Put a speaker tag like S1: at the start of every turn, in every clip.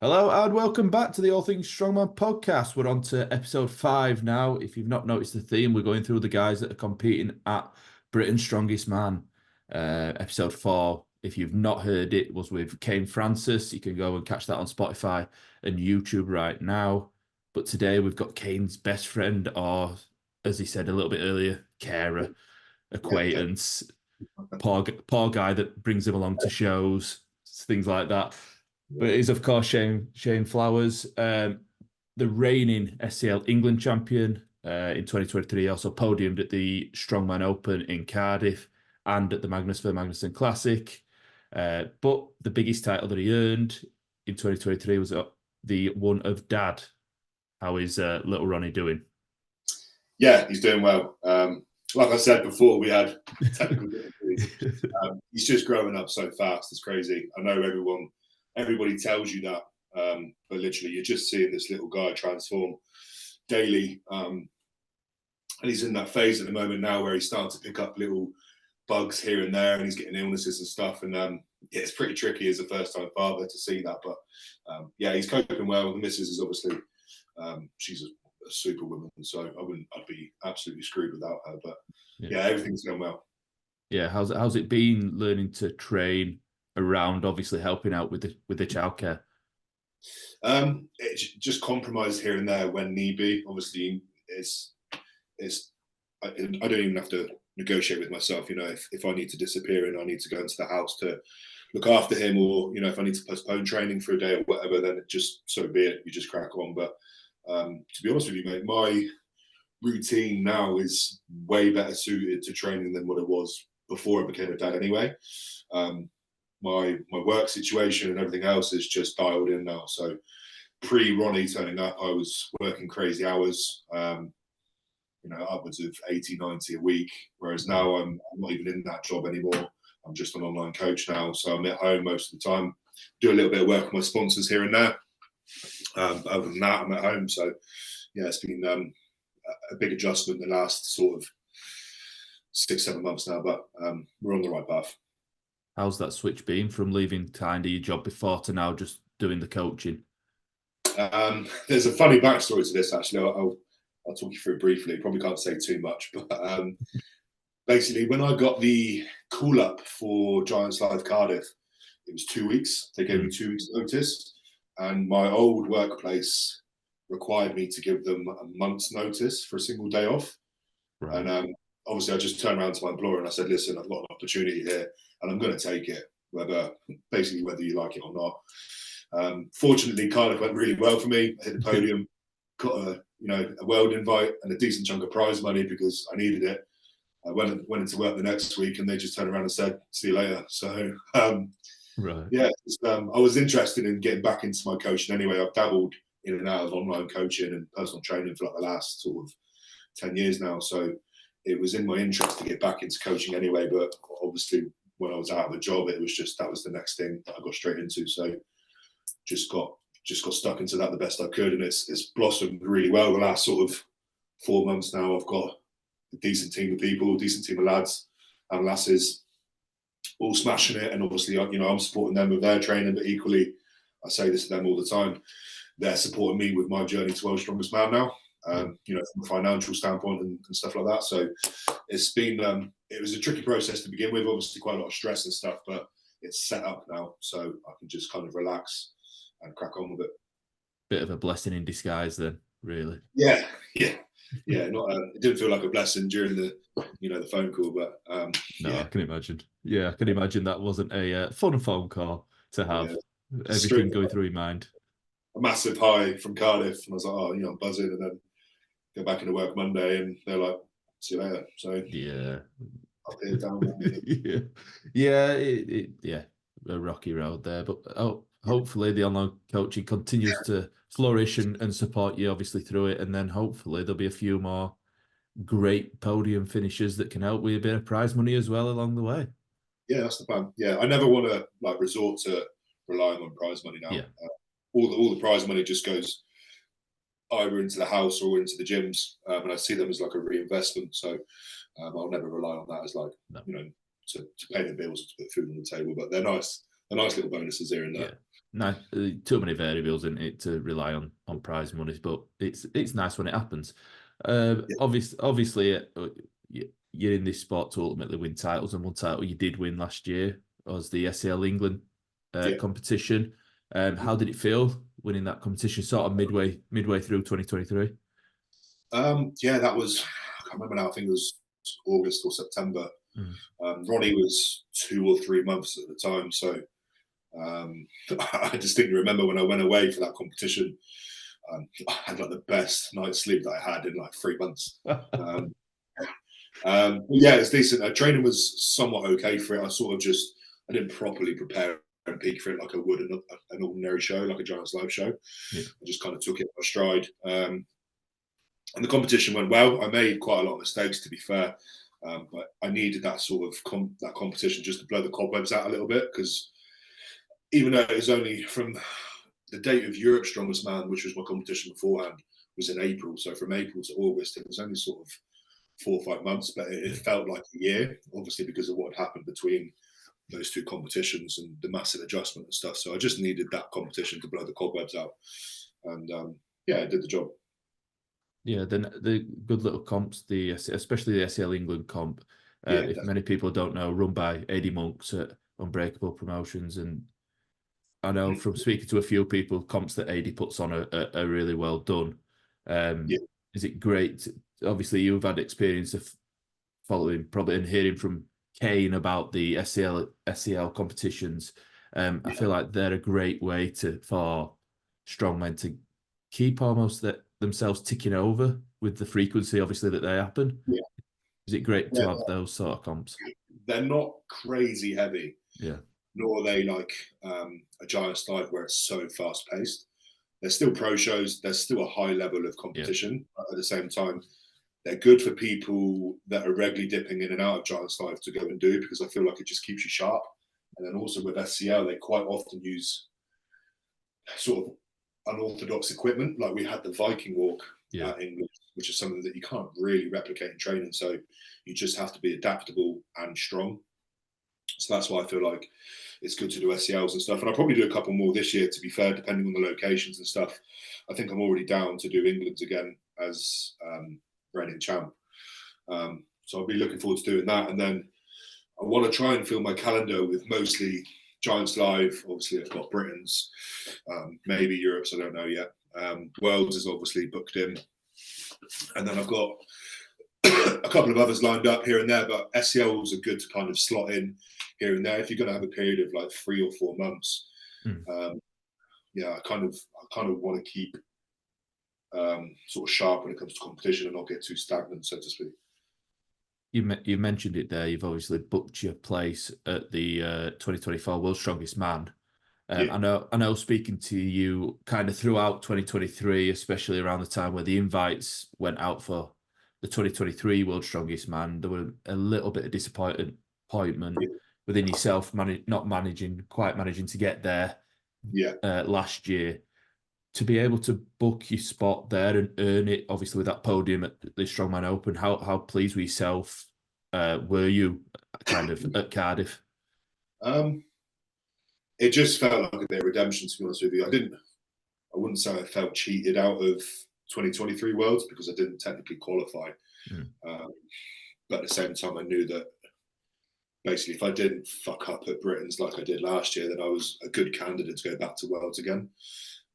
S1: Hello and welcome back to the All Things Strongman podcast. We're on to episode 5 now. If you've not noticed the theme, we're going through the guys that are competing at Britain's Strongest Man. Episode 4, if you've not heard it, was with Kane Francis. You can go and catch that on Spotify and YouTube right now. But today we've got Kane's best friend, or as he said a little bit earlier, carer,
S2: Yeah,
S1: acquaintance, poor guy that brings him along to shows, things like that. But it is, of course, Shane Flowers, the reigning SCL England champion in 2023. Also podiumed at the Strongman Open in Cardiff and at the Magnus Classic. But the biggest title that he earned in 2023 was the one of Dad. How is little Ronnie doing?
S2: yeah, he's doing well. Like I said before, we had technical difficulties. He's just growing up so fast. It's crazy. I know everybody tells you that, but literally, you're just seeing this little guy transform daily. And he's in that phase at the moment now where he's starting to pick up little bugs here and there, and he's getting illnesses and stuff. And yeah, it's pretty tricky as a first-time father to see that. But yeah, he's coping well. The missus is obviously she's a super woman, so I'd be absolutely screwed without her. But yeah, everything's going well.
S1: Yeah, how's it been learning to train around, obviously helping out with the childcare?
S2: It's just compromised here and there when need be. Obviously, I don't even have to negotiate with myself. You know, if I need to disappear and I need to go into the house to look after him, or if I need to postpone training for a day or whatever, then it just so be it. You just crack on. But to be honest with you, mate, my routine now is way better suited to training than what it was before I became a dad. Anyway, my work situation and everything else is just dialed in now. So pre Ronnie turning up, I was working crazy hours. Upwards of 80, 90 a week. Whereas now I'm not even in that job anymore. I'm just an online coach now. So I'm at home most of the time, do a little bit of work with my sponsors here and there. Other than that, I'm at home. So yeah, it's been a big adjustment the last sort of 6-7 months now, but we're on the right path.
S1: How's that switch been from leaving kind of your job before to now just doing the coaching?
S2: There's a funny backstory to this, actually. I'll talk you through it briefly. Probably can't say too much, but basically, when I got the call up for Giants Live Cardiff, it was 2 weeks. They gave me 2 weeks notice, and my old workplace required me to give them a month's notice for a single day off. Right. And obviously, I just turned around to my employer and I said, "Listen, I've got an opportunity here, and I'm going to take it, whether you like it or not." Fortunately, Cardiff went really well for me. I hit the podium, got a world invite and a decent chunk of prize money because I needed it. I went into work the next week and they just turned around and said, "See you later." So
S1: right.
S2: Yeah, I was interested in getting back into my coaching anyway. I've dabbled in and out of online coaching and personal training for like the last sort of 10 years now. So it was in my interest to get back into coaching anyway. But obviously when I was out of a job, it was that was the next thing that I got straight into. So just got stuck into that the best I could, and it's blossomed really well the last sort of 4 months now. I've got a decent team of people, a decent team of lads and lasses, all smashing it. And obviously, I'm supporting them with their training, but equally, I say this to them all the time, they're supporting me with my journey to World's Strongest Man now. From a financial standpoint and stuff like that. So it's been it was a tricky process to begin with, obviously quite a lot of stress and stuff, but it's set up now, so I can just kind of relax and crack on with it.
S1: Bit of a blessing in disguise then, really.
S2: Yeah. Not it didn't feel like a blessing during the the phone call, but
S1: no, yeah. I can imagine. Yeah, I can imagine that wasn't a fun phone call to have. Yeah. Everything going through your mind.
S2: A massive high from Cardiff, and I was like, oh, I'm buzzing, and then go back into work Monday, and they're like, "See you later." So
S1: yeah,
S2: up here, down there.
S1: yeah, a rocky road there, but hopefully the online coaching continues to flourish and support you obviously through it, and then hopefully there'll be a few more great podium finishes that can help with a bit of prize money as well along the way.
S2: Yeah, that's the plan. Yeah, I never want to resort to relying on prize money now.
S1: Yeah.
S2: All the prize money just goes either into the house or into the gyms, and I see them as like a reinvestment. So I'll never rely on that as to pay the bills or to put food on the table. But they're nice little bonuses here and there.
S1: No, too many variables in it to rely on prize monies, but it's nice when it happens.
S2: Yeah,
S1: Obviously, you're in this sport to ultimately win titles, and one title you did win last year was the SEL England
S2: yeah.
S1: competition. How did it feel winning that competition, sort of midway through 2023?
S2: Yeah, that was, I can't remember now, I think it was August or September.
S1: Mm.
S2: Ronnie was 2 or 3 months at the time. So I distinctly remember when I went away for that competition, I had like the best night's sleep that I had in like 3 months. Um, yeah, it's decent. Training was somewhat okay for it. I didn't properly prepare and peak for it like I would an ordinary show, like a Giants Live show.
S1: Yeah,
S2: I just kind of took it by stride. And the competition went well. I made quite a lot of mistakes, to be fair, but I needed that sort of that competition just to blow the cobwebs out a little bit, because even though it was only from the date of Europe's Strongest Man, which was my competition beforehand, was in April. So from April to August, it was only sort of 4 or 5 months, but it
S1: yeah,
S2: felt like a year, obviously because of what happened between those two competitions and the massive adjustment and stuff. So I just needed that competition to blow the cobwebs out, and yeah, it did the job.
S1: yeah. Then the good little comps, especially the SEL England comp.
S2: Yeah,
S1: If
S2: definitely.
S1: many people don't know, run by AD Monks at Unbreakable Promotions, and I know
S2: Mhm.
S1: from speaking to a few people, comps that AD puts on are really well done. Um,
S2: Yeah,
S1: is it great? Obviously, you've had experience of following, probably, and hearing from Kane about the SEL competitions. I
S2: yeah,
S1: feel like they're a great way for strongmen to keep almost themselves ticking over with the frequency, obviously, that they happen.
S2: yeah.
S1: Is it great to
S2: Yeah,
S1: have those sort of comps?
S2: they're not crazy heavy,
S1: Yeah,
S2: nor are they like a Giants Live where it's so fast paced. There's still pro shows. There's still a high level of
S1: yeah,
S2: competition. But at the same time, they're good for people that are regularly dipping in and out of Giants Live to go and do, because I feel like it just keeps you sharp. And then also with SCL, they quite often use sort of unorthodox equipment. Like we had the Viking walk
S1: yeah.
S2: at England, which is something that you can't really replicate in training. So you just have to be adaptable and strong. So that's why I feel like it's good to do SELs and stuff. And I'll probably do a couple more this year, to be fair, depending on the locations and stuff. I think I'm already down to do England's again as reigning champ. So I'll be looking forward to doing that. And then I want to try and fill my calendar with mostly Giants Live. Obviously, I've got Britain's, maybe Europe's, I don't know yet. Worlds is obviously booked in. And then I've got a couple of others lined up here and there, but SELs are good to kind of slot in here and there. If you're going to have a period of like 3 or 4 months,
S1: Mm.
S2: um, yeah, I kind of want to keep sort of sharp when it comes to competition and not get too stagnant, so to speak.
S1: You mentioned it there. You've obviously booked your place at the 2024 World's Strongest Man.
S2: Yeah,
S1: I know. Speaking to you, kind of throughout 2023, especially around the time where the invites went out for the 2023 World's Strongest Man, there were a little bit of disappointment
S2: yeah,
S1: within yourself, not managing to get there
S2: yeah.
S1: last year. To be able to book your spot there and earn it, obviously with that podium at the Strongman Open, how pleased with yourself were you, kind of at Cardiff?
S2: Um, it just felt like a bit of redemption, to be honest with you. I wouldn't say I felt cheated out of 2023 Worlds because I didn't technically qualify.
S1: Mm.
S2: Um, but at the same time, I knew that basically if I didn't fuck up at Britain's like I did last year, then I was a good candidate to go back to Worlds again.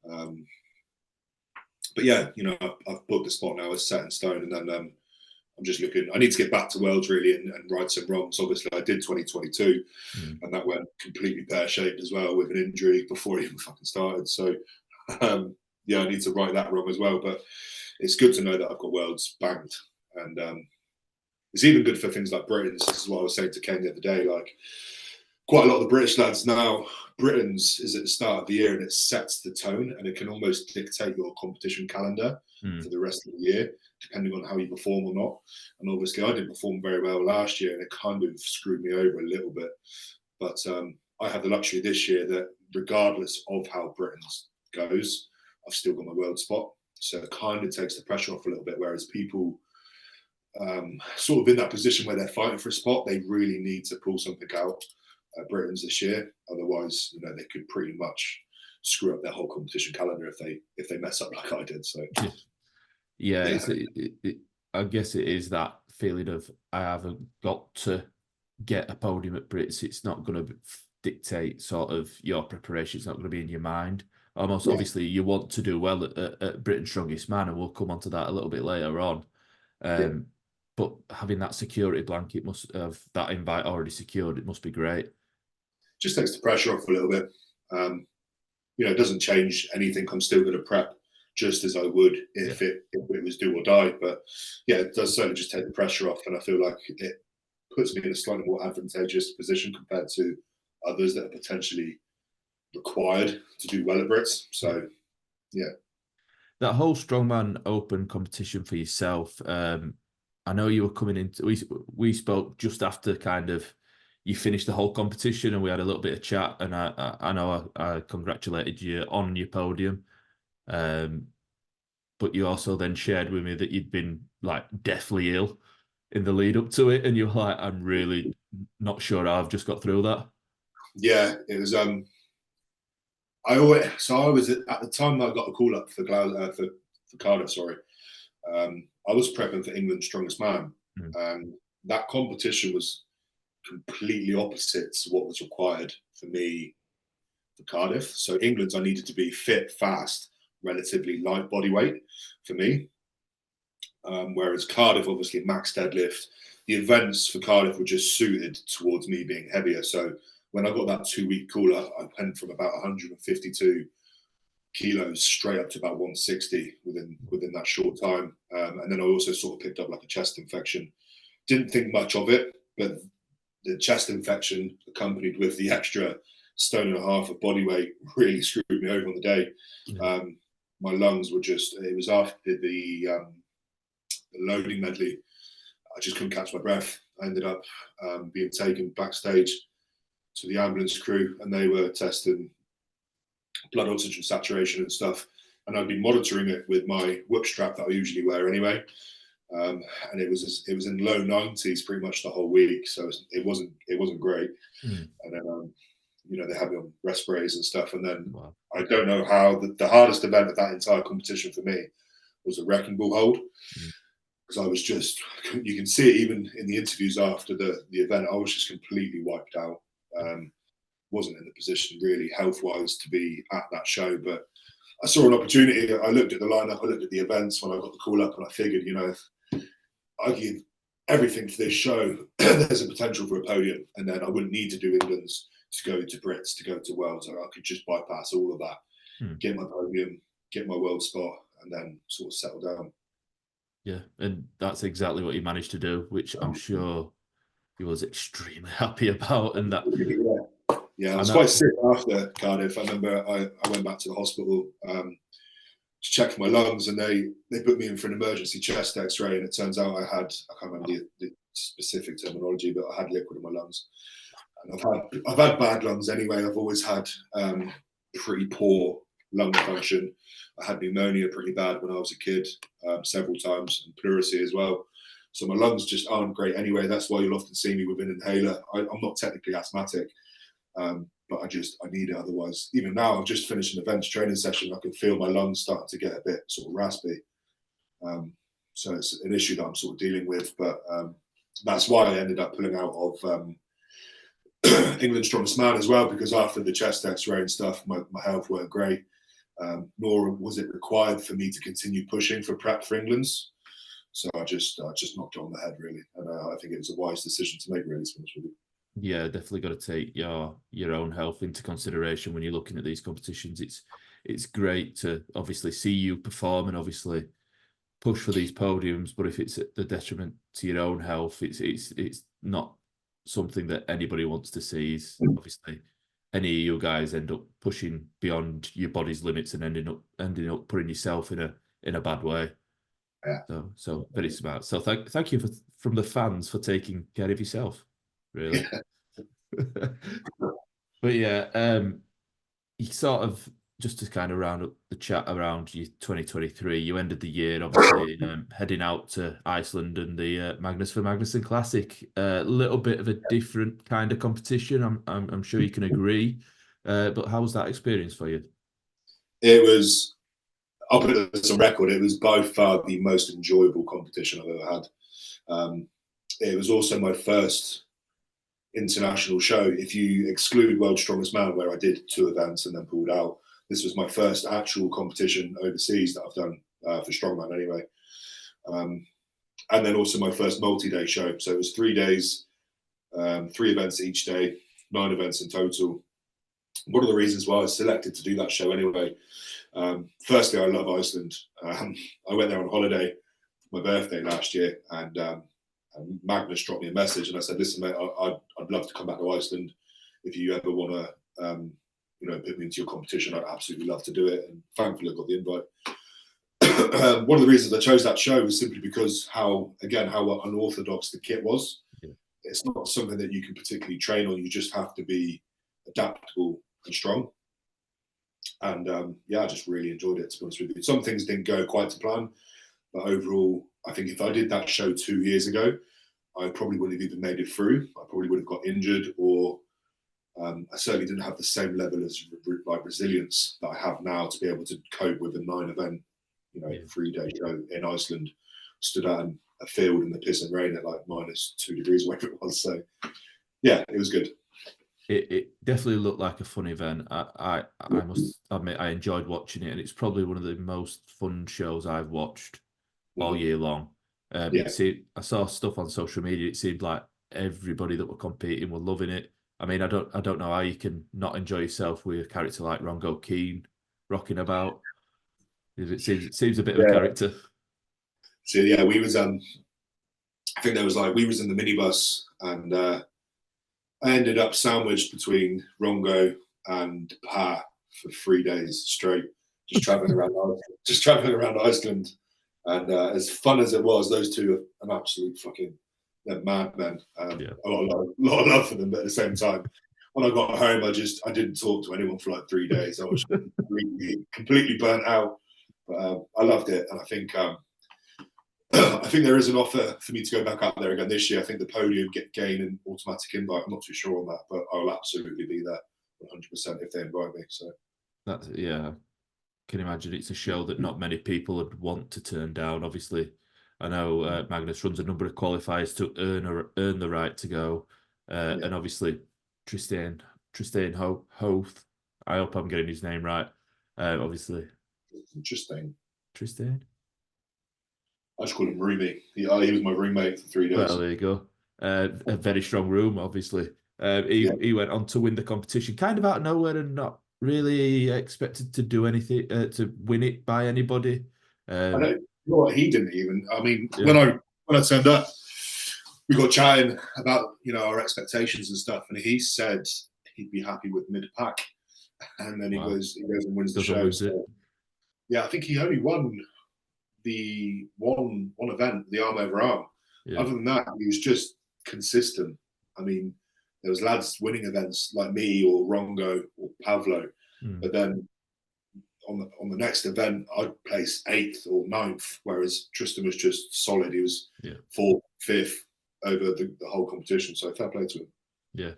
S2: Um, but yeah, I've booked the spot now. It's set in stone, and then I'm just looking. I need to get back to Worlds really and right some wrongs. Obviously, I did 2022,
S1: Mm.
S2: and that went completely pear shaped as well with an injury before it even fucking started. So yeah, I need to right that wrong as well. But it's good to know that I've got Worlds banked, and it's even good for things like Britain's. This is what I was saying to Ken the other day. Like quite a lot of the British lads now, Britain's is at the start of the year and it sets the tone and it can almost dictate your competition calendar
S1: Mm.
S2: for the rest of the year, depending on how you perform or not. And obviously, I didn't perform very well last year and it kind of screwed me over a little bit. But I have the luxury this year that regardless of how Britain's goes, I've still got my world spot. So it kind of takes the pressure off a little bit. Whereas people sort of in that position where they're fighting for a spot, they really need to pull something out at Britain's this year. Otherwise, they could pretty much screw up their whole competition calendar if they mess up like I did. So
S1: yeah, I guess it is that feeling of I haven't got to get a podium at Brits. It's not going to dictate sort of your preparation. It's not going to be in your mind. Almost, obviously, you want to do well at Britain's Strongest Man, and we'll come on to that a little bit later on. But having that security blanket must have that invite already secured. It must be great.
S2: Just takes the pressure off a little bit. It doesn't change anything. I'm still going to prep just as I would if it was do or die. But yeah, it does certainly just take the pressure off, and I feel like it puts me in a slightly more advantageous position compared to others that are potentially required to do well at Brits. So yeah.
S1: That whole Strongman Open competition for yourself, I know you were coming into, we spoke just after kind of you finished the whole competition, and we had a little bit of chat, and I know I congratulated you on your podium. But you also then shared with me that you'd been like deathly ill in the lead up to it, and you're like, I'm really not sure how I've just got through that.
S2: Yeah, it was I was at the time that I got the call up for Cardiff, sorry. I was prepping for England's Strongest Man, and that competition was completely opposite to what was required for me for Cardiff. So England's, I needed to be fit, fast, relatively light body weight for me. Whereas Cardiff, obviously max deadlift. The events for Cardiff were just suited towards me being heavier. So when I got that 2-week call up, I went from about 152 kilos straight up to about 160 within that short time. And then I also sort of picked up like a chest infection. Didn't think much of it, but the chest infection accompanied with the extra 1.5 stone of body weight really screwed me over on the day. My lungs were just, it was after the loading medley, I just couldn't catch my breath. I ended up being taken backstage to the ambulance crew, and they were testing blood oxygen saturation and stuff. And I'd been monitoring it with my whip strap that I usually wear anyway. And it was in low 90s pretty much the whole week, so it wasn't great. And then they had me on respirators and stuff. And then I don't know how the hardest event of that entire competition for me was a wrecking ball hold, because I was just, you can see it even in the interviews after the event, I was just completely wiped out. Wasn't in the position really health-wise to be at that show, but I saw an opportunity. I looked at the lineup, I looked at the events when I got the call up, and I figured, if I give everything for this show, there's a potential for a podium, and then I wouldn't need to do England's to go to Brits, to go to Worlds. I could just bypass all of that, get my podium, get my world spot, and then sort of settle down.
S1: Yeah, and that's exactly what you managed to do, which I'm sure he was extremely happy about. And that,
S2: I was quite sick after Cardiff. I remember I went back to the hospital to check for my lungs, and they put me in for an emergency chest X-ray, and it turns out I can't remember the specific terminology, but I had liquid in my lungs. And I've had bad lungs anyway. I've always had pretty poor lung function. I had pneumonia pretty bad when I was a kid, several times, and pleurisy as well. So my lungs just aren't great anyway. That's why you'll often see me with an inhaler. I'm not technically asthmatic, but I need it otherwise. Even now, I've just finished an events training session. I can feel my lungs starting to get a bit sort of raspy. So it's an issue that I'm sort of dealing with. But that's why I ended up pulling out of England's Strongest Man as well, because after the chest X-ray and stuff, my health weren't great. Nor was it required for me to continue pushing for prep for England's. So I just knocked it on the head, really. And I think it was a wise decision to make, really, to be honest with you.
S1: Yeah, definitely got to take your own health into consideration when you're looking at these competitions. It's great to obviously see you perform and obviously push for these podiums, but if it's at the detriment to your own health, it's not something that anybody wants to see. Is obviously any of you guys end up pushing beyond your body's limits and ending up putting yourself in a bad way.
S2: Yeah.
S1: So very smart. So thank you from the fans for taking care of yourself. Really. But yeah, you sort of, just to kind of round up the chat around your 2023, you ended the year obviously heading out to Iceland and the Magnus Classic. A little bit of a different kind of competition. I'm sure you can agree. But how was that experience for you?
S2: It was, I'll put this on record, it was by far the most enjoyable competition I've ever had. It was also my first international show. If you exclude World's Strongest Man, where I did 2 events and then pulled out, this was my first actual competition overseas that I've done for strongman anyway. And then also my first multi-day show. So it was 3 days, 3 events each day, 9 events in total. One of the reasons why I was selected to do that show anyway, firstly, I love Iceland. I went there on holiday for my birthday last year, and Magnus dropped me a message, and I said, "Listen, mate, I'd love to come back to Iceland. If you ever want to, put me into your competition, I'd absolutely love to do it." And thankfully, I got the invite. One of the reasons I chose that show was simply because how unorthodox the kit was.
S1: Yeah.
S2: It's not something that you can particularly train on. You just have to be adaptable and strong. And I just really enjoyed it, to be honest with you. Some things didn't go quite to plan, but overall, I think if I did that show 2 years ago, I probably wouldn't have even made it through. I probably would have got injured, or I certainly didn't have the same level of resilience that I have now to be able to cope with a 9-event, 3-day show in Iceland. Stood out in a field in the piss and rain at like -2 degrees, whatever it was. So yeah, it was good.
S1: It definitely looked like a fun event. I must admit I enjoyed watching it, and it's probably one of the most fun shows I've watched all year long. I saw stuff on social media. It seemed like everybody that were competing were loving it. I mean, I don't know how you can not enjoy yourself with a character like Rongo Keane rocking about. It seems a bit of a character.
S2: So yeah, we was I think there was we was in the minibus, and I ended up sandwiched between Rongo and Pa for 3 days straight, just traveling around Iceland. And as fun as it was, those two are an absolute fucking, they're madmen. A lot of love for them, but at the same time, when I got home, I didn't talk to anyone for like 3 days. I was completely burnt out. But I loved it, and I think there is an offer for me to go back out there again this year. I think the podium gain an automatic invite. I'm not too sure on that, but I'll absolutely be there 100% if they invite me. So
S1: that's can imagine it's a show that not many people would want to turn down. Obviously, I know Magnus runs a number of qualifiers to earn the right to go, and obviously Tristan Hoth. I hope I'm getting his name right. Obviously,
S2: Tristan. I just call him Roomy. He was my roommate for 3 days.
S1: Well, there you go. A very strong room, obviously. He went on to win the competition, kind of out of nowhere, and not really expected to do anything to win it by anybody.
S2: I know what, he didn't even. I mean, when I turned up, we got chatting about our expectations and stuff, and he said he'd be happy with mid-pack, and then he goes and wins the show. So, I think he only won the one event, the arm over arm. Other than that, he was just consistent. I mean, there was lads winning events like me or Rongo or Pavlo, but then on the next event, I'd place 8th or 9th, whereas Tristan was just solid. He was 4th, 5th over the whole competition. So fair play to him.
S1: Yeah.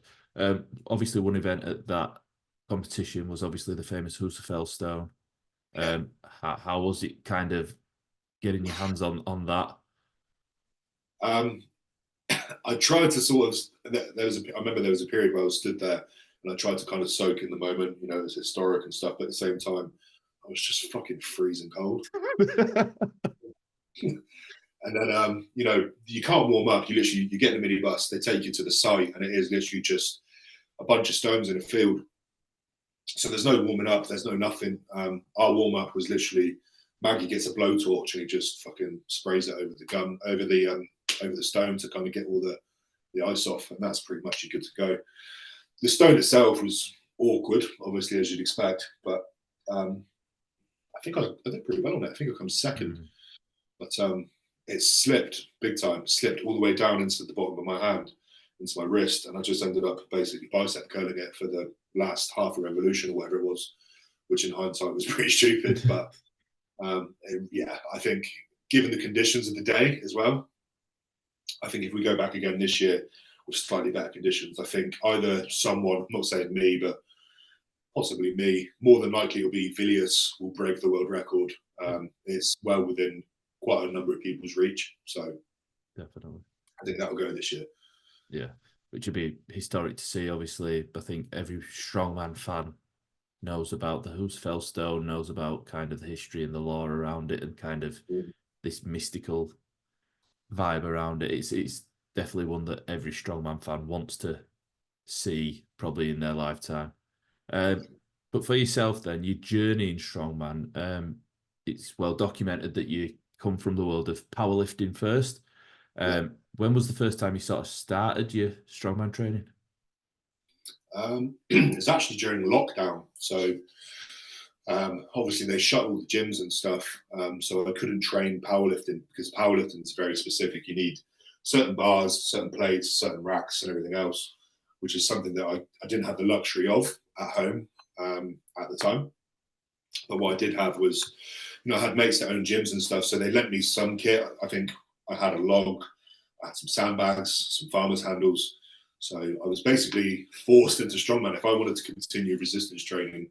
S1: Obviously, one event at that competition was obviously the famous Husafell Stone. How was it kind of getting your hands on that?
S2: I tried to sort of. I remember there was a period where I stood there and I tried to kind of soak in the moment. It was historic and stuff, but at the same time, I was just fucking freezing cold. And then, you can't warm up. You get in a minibus, they take you to the site, and it is literally just a bunch of stones in a field. So there's no warming up. There's no nothing. Our warm up was literally Maggie gets a blowtorch and he just fucking sprays it over the stone to kind of get all the ice off, and that's pretty much you good to go. The stone itself was awkward, obviously, as you'd expect, but I think I did pretty well on it. I think I come second, but it slipped big time. Slipped all the way down into the bottom of my hand, into my wrist, and I just ended up basically bicep curling it for the last half a revolution or whatever it was, which in hindsight was pretty stupid. But I think given the conditions of the day as well, I think if we go back again this year with slightly better conditions, I think either someone, I'm not saying me, but possibly me. More than likely, it'll be Villiers will break the world record. It's well within quite a number of people's reach. So
S1: definitely,
S2: I think that'll go this year.
S1: Yeah, which would be historic to see. Obviously, I think every strongman fan knows about the Husfeldstone, knows about kind of the history and the lore around it, and kind of this mystical vibe around it. It's definitely one that every strongman fan wants to see, probably in their lifetime. But for yourself, then, your journey in strongman, it's well documented that you come from the world of powerlifting first. When was the first time you sort of started your strongman training?
S2: It's actually during lockdown. So obviously they shut all the gyms and stuff. So I couldn't train powerlifting because powerlifting is very specific. You need certain bars, certain plates, certain racks and everything else, which is something that I didn't have the luxury of at home at the time. But what I did have was, I had mates that owned gyms and stuff. So they lent me some kit. I think I had a log, I had some sandbags, some farmer's handles. So I was basically forced into strongman. If I wanted to continue resistance training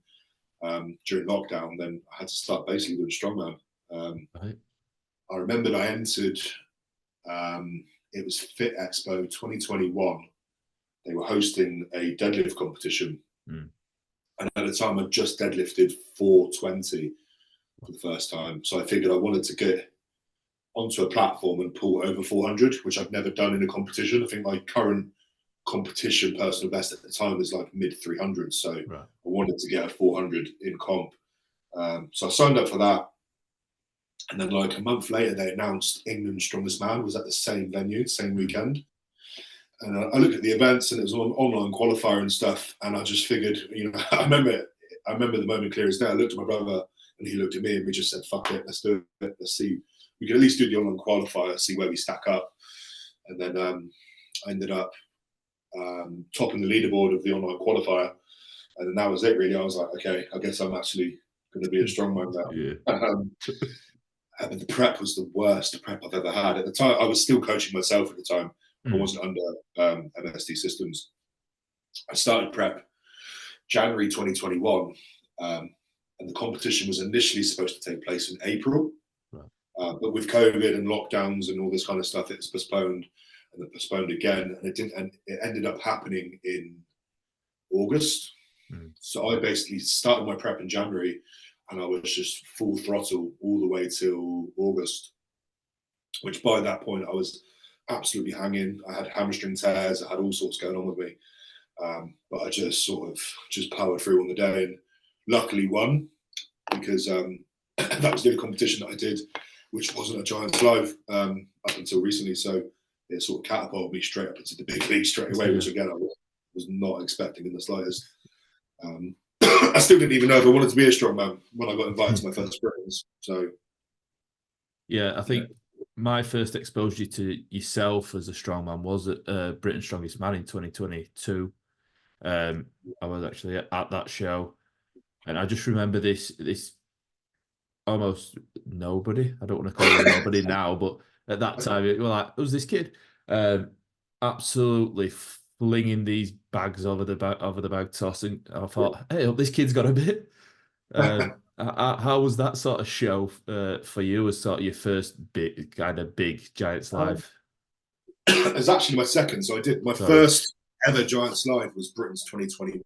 S2: during lockdown, then I had to start basically doing strongman.
S1: Right.
S2: I remembered I entered, it was Fit Expo 2021. They were hosting a deadlift competition. And at the time, I just deadlifted 420 for the first time. So I figured I wanted to get onto a platform and pull over 400, which I've never done in a competition. I think my current competition personal best at the time was like mid 300s. So I wanted to get a 400 in comp. So I signed up for that. And then like a month later, they announced England's Strongest Man was at the same venue, same weekend. And I looked at the events and it was an online qualifier and stuff. And I just figured, I remember the moment clear as day. I looked at my brother and he looked at me and we just said, fuck it, let's do it. Let's see. We can at least do the online qualifier, see where we stack up. And then I ended up topping the leaderboard of the online qualifier. And then that was it really. I was like, okay, I guess I'm actually going to be a strongman now.
S1: Yeah.
S2: And the prep was the worst prep I've ever had. At the time, I was still coaching myself at the time. I wasn't under MSD systems. I started prep January 2021, and the competition was initially supposed to take place in April. But with COVID and lockdowns and all this kind of stuff, it was postponed and then postponed again. And it didn't, and it ended up happening in August. So I basically started my prep in January and I was just full throttle all the way till August, which by that point I was absolutely hanging. I had hamstring tears. I had all sorts going on with me. But I just sort of just powered through on the day and luckily won because that was the only competition that I did, which wasn't a Giants Live up until recently. So it sort of catapulted me straight up into the big league straight away, which again, I was not expecting in the slightest. I still didn't even know if I wanted to be a strongman when I got invited to my first Britons. So,
S1: yeah, I think my first exposure to yourself as a strongman was at Britain's Strongest Man in 2022. I was actually at that show, and I just remember this almost nobody. I don't want to call you nobody now, but at that time, it was like, who's this kid? Absolutely flinging these bags over the bag toss, and I thought, hey, this kid's got a bit. How was that sort of show for you as sort of your first big Giants Live?
S2: It was actually my second. So I did my first ever Giants Live was Britain's 2021.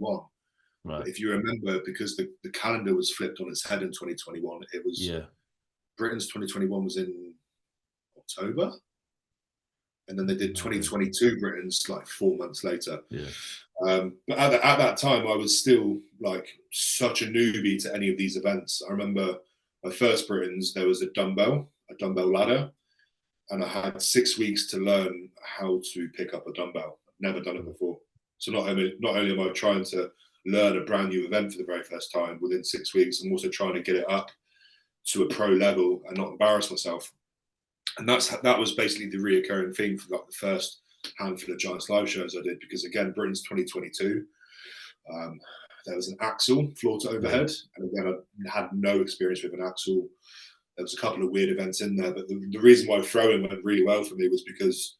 S2: Right. But if you remember, because the calendar was flipped on its head in 2021, it was Britain's 2021 was in October. And then they did 2022 Britain's like 4 months later. Yeah. But at that time, I was still like such a newbie to any of these events. I remember my first Britain's, there was a dumbbell ladder, and I had 6 weeks to learn how to pick up a dumbbell. I've never done it before. So not only am I trying to learn a brand new event for the very first time within 6 weeks, I'm also trying to get it up to a pro level and not embarrass myself. And that was basically the reoccurring theme for like the first handful of Giants Live shows I did, because again, Britain's 2022, there was an axle floor to overhead, and again, I had no experience with an axle. There was a couple of weird events in there, but the reason why throwing went really well for me was because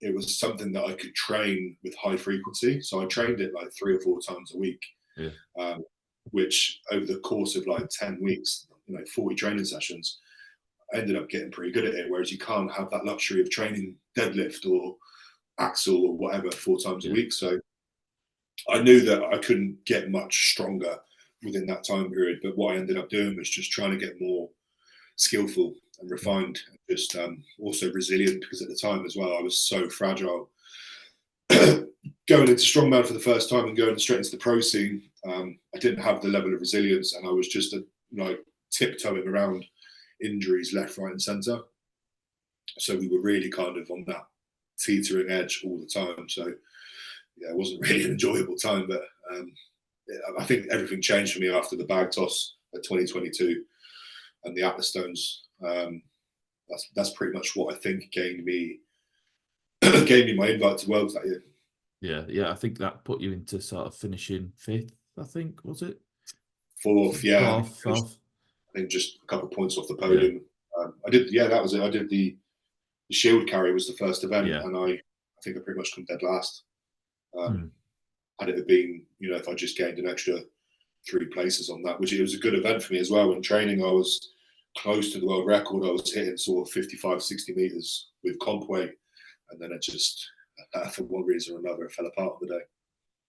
S2: it was something that I could train with high frequency. So I trained it like 3 or 4 times a week. which over the course of like 10 weeks, 40 training sessions, I ended up getting pretty good at it. Whereas you can't have that luxury of training deadlift or axle or whatever 4 times a week. So I knew that I couldn't get much stronger within that time period. But what I ended up doing was just trying to get more skillful and refined, and just also resilient, because at the time as well, I was so fragile. Going into strongman for the first time and going straight into the pro scene, I didn't have the level of resilience, and I was just like tiptoeing around injuries left, right, and centre. So we were really kind of on that teetering edge all the time. So yeah, it wasn't really an enjoyable time, but I think everything changed for me after the bag toss at 2022 and the Atlas Stones. That's pretty much what I think gained me my invite to Worlds that year.
S1: Yeah. I think that put you into sort of finishing 5th. I think, was it?
S2: 4th, yeah.
S1: Fourth.
S2: I think just a couple of points off the podium. Yeah. That was it. I did the shield carry was the first event, and I think I pretty much come dead last. Had it been, if I just gained an extra 3 places on that, which it was a good event for me as well. In training, I was close to the world record. I was hitting sort of 55, 60 meters with comp weight, and then it just, for one reason or another, it fell apart on the day.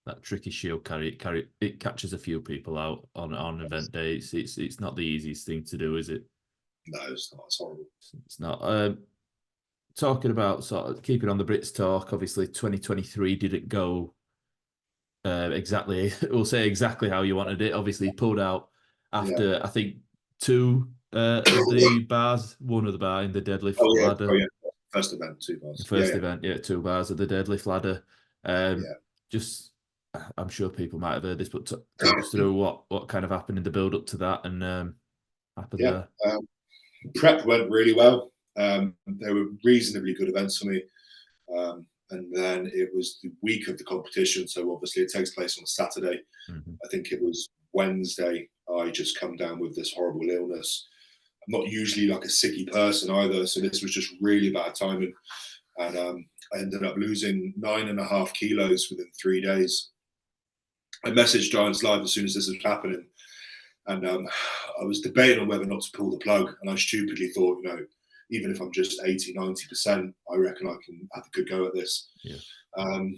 S1: That tricky shield carry, it catches a few people out on event days. It's not the easiest thing to do, is it?
S2: No, it's not. It's horrible.
S1: It's not. Talking about sort of keeping on the Brits talk, obviously 2023 didn't go exactly, we'll say exactly how you wanted it. Obviously, you pulled out after, I think, 2 of the bars, 1 of the bar in the deadlift ladder.
S2: Oh, yeah. First event, 2 bars.
S1: First event, 2 bars of the deadlift ladder. Just, I'm sure people might have heard this, but talk us through what kind of happened in the build up to that and happened there.
S2: Prep went really well. They were reasonably good events for me. And then it was the week of the competition. So obviously it takes place on a Saturday. I think it was Wednesday. I just come down with this horrible illness. I'm not usually like a sicky person either. So this was just really bad timing. And I ended up losing 9.5 kilos within 3 days. I messaged Giants Live as soon as this was happening. And I was debating on whether not to pull the plug. And I stupidly thought, even if I'm just 80, 90%, I reckon I can have a good go at this. I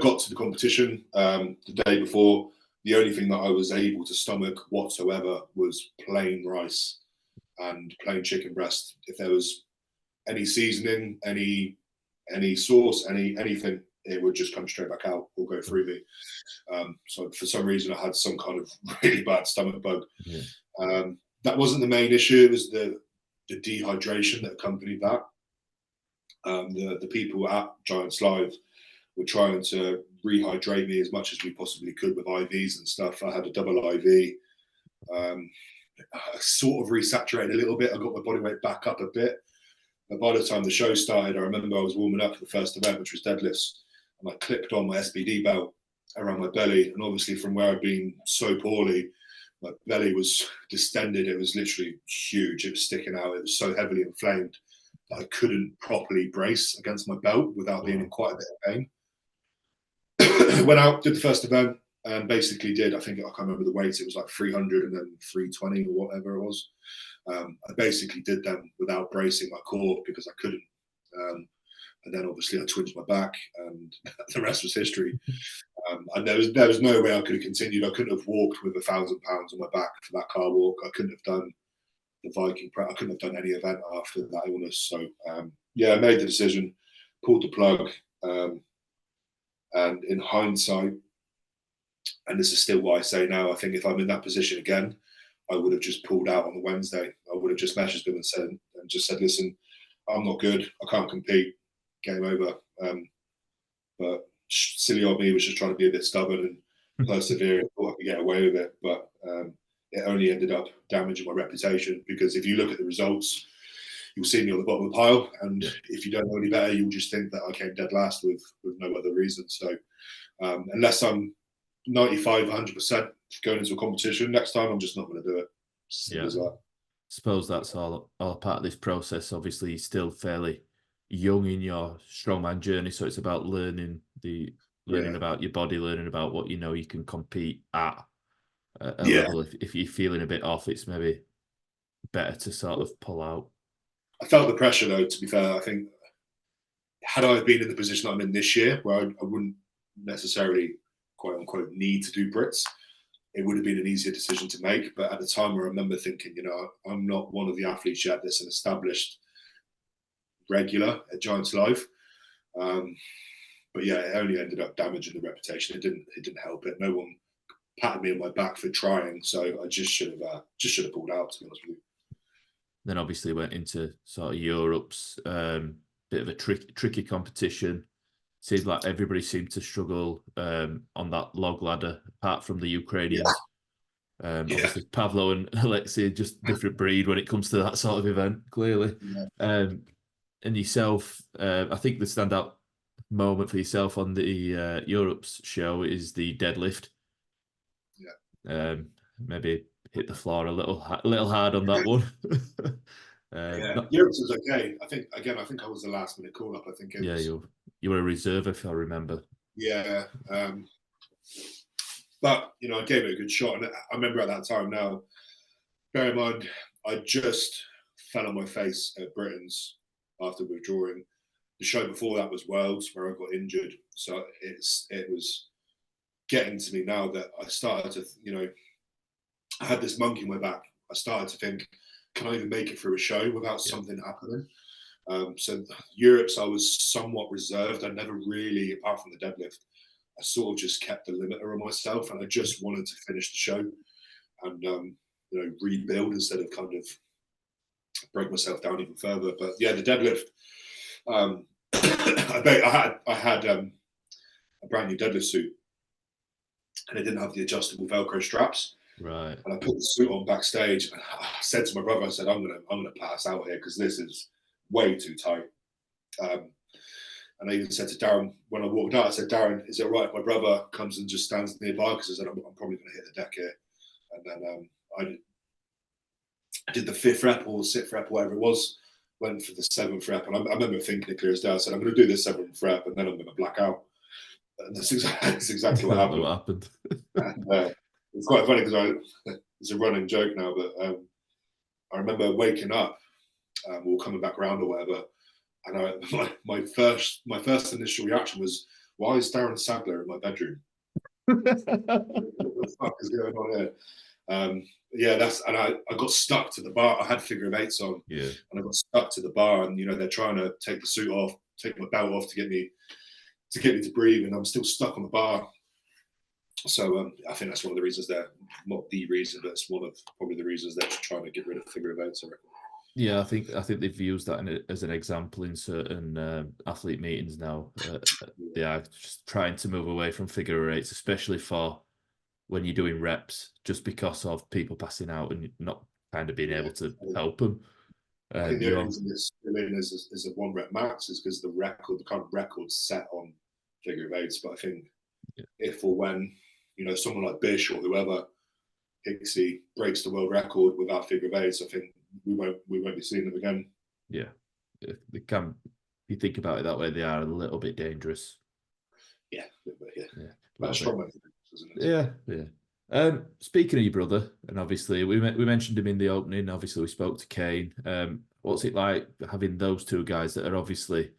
S2: got to the competition the day before. The only thing that I was able to stomach whatsoever was plain rice and plain chicken breast. If there was any seasoning, any sauce, anything, it would just come straight back out or go through me. So for some reason, I had some kind of really bad stomach bug. That wasn't the main issue. It was the dehydration that accompanied that. The people at Giants Live were trying to rehydrate me as much as we possibly could with IVs and stuff. I had a double IV. I sort of resaturated a little bit. I got my body weight back up a bit. But by the time the show started, I remember I was warming up for the first event, which was deadlifts, and I clipped on my SBD belt around my belly. And obviously from where I'd been so poorly, my belly was distended. It was literally huge. It was sticking out. It was so heavily inflamed that I couldn't properly brace against my belt without being in quite a bit of pain. Went out, did the first event, and basically did, I think, I can't remember the weight, it was like 300 and then 320 or whatever it was. I basically did them without bracing my core because I couldn't. And then obviously I twinged my back, and the rest was history. And there was no way I could have continued. I couldn't have walked with 1,000 pounds on my back for that car walk. I couldn't have done the Viking prep. I couldn't have done any event after that illness. So I made the decision, pulled the plug. And in hindsight, and this is still what I say now, I think if I'm in that position again, I would have just pulled out on the Wednesday. I would have just messaged them and said, listen, I'm not good. I can't compete. Game over. But silly old me was just trying to be a bit stubborn and persevere and thought I could get away with it. But it only ended up damaging my reputation, because if you look at the results, you'll see me on the bottom of the pile. And if you don't know any better, you'll just think that I came dead last with no other reason. So unless I'm 95, 100% going into a competition, next time I'm just not going to do it. Simple as that.
S1: Suppose that's all part of this process. Obviously, you're still fairly young in your strongman journey, so it's about learning the learning about your body, learning about what you can compete at a
S2: Yeah.
S1: level. If you're feeling a bit off, it's maybe better to sort of pull out.
S2: I felt the pressure though, to be fair. I think had I been in the position I'm in this year, where I wouldn't necessarily, quote unquote, need to do Brits, it would have been an easier decision to make. But at the time, I remember thinking, I'm not one of the athletes yet that's an established regular at Giants Live. But yeah, it only ended up damaging the reputation. It didn't help it. No one patted me on my back for trying, so I just should have pulled out, to be honest with you.
S1: Then obviously went into sort of Europe's bit of a tricky competition. Seems like everybody seemed to struggle on that log ladder, apart from the Ukrainians. Obviously, Pavlo and Alexei, just different breed when it comes to that sort of event, clearly. And yourself, I think the standout moment for yourself on the Europe's show is the deadlift. Maybe hit the floor a little hard on that one.
S2: Europe's was okay. I think I was the last minute call up. I think it was.
S1: You were a reserve, if I remember.
S2: Yeah. But I gave it a good shot, and I remember at that time. Now, bear in mind, I just fell on my face at Britain's after withdrawing. The show before that was Worlds, where I got injured. So it was getting to me now that I started to, I had this monkey in my back. I started to think, can I even make it through a show without something happening? So Europe's, I was somewhat reserved. I never really, apart from the deadlift, I sort of just kept the limiter on myself, and I just wanted to finish the show and rebuild instead of kind of break myself down even further. But yeah, the deadlift. I had a brand new deadlift suit, and it didn't have the adjustable Velcro straps.
S1: Right.
S2: And I put the suit on backstage, and I said to my brother, I said, I'm gonna pass out here because this is way too tight. And I even said to Darren when I walked out, I said, Darren, is it all right if my brother comes and just stands nearby? Because I said, I'm probably going to hit the deck here. And then I did the 5th rep or 6th rep, whatever it was, went for the 7th rep. And I remember thinking it clear as day. I said, I'm going to do this 7th rep and then I'm going to black out. And that's exactly what happened. And, it's quite funny because it's a running joke now, but I remember waking up or coming back around or whatever. And my first initial reaction was, why is Darren Sadler in my bedroom? What the fuck is going on here? I got stuck to the bar. I had figure of 8s on, and I got stuck to the bar, and they're trying to take the suit off, take my belt off to get me to breathe, and I'm still stuck on the bar. So I think that's one of the reasons they're not the reason, but it's one of probably the reasons they're trying to get rid of figure of 8s. I reckon.
S1: Yeah, I think they've used that as an example in certain athlete meetings now. They are just trying to move away from figure 8s, especially for when you're doing reps, just because of people passing out and not kind of being able to help them.
S2: I think the only reason it's still in is a 1 rep max is because the kind of record's set on figure of 8s. But I think if or when someone like Bish or whoever, Hixie, breaks the world record without figure of 8s, I think we won't be seeing them again.
S1: Yeah, they can. If you think about it that way, they are a little bit dangerous.
S2: Yeah, a little bit, yeah. That's strong, isn't
S1: it? Yeah. Speaking of your brother, and obviously we mentioned him in the opening. Obviously, we spoke to Kane. What's it like having those two guys that are obviously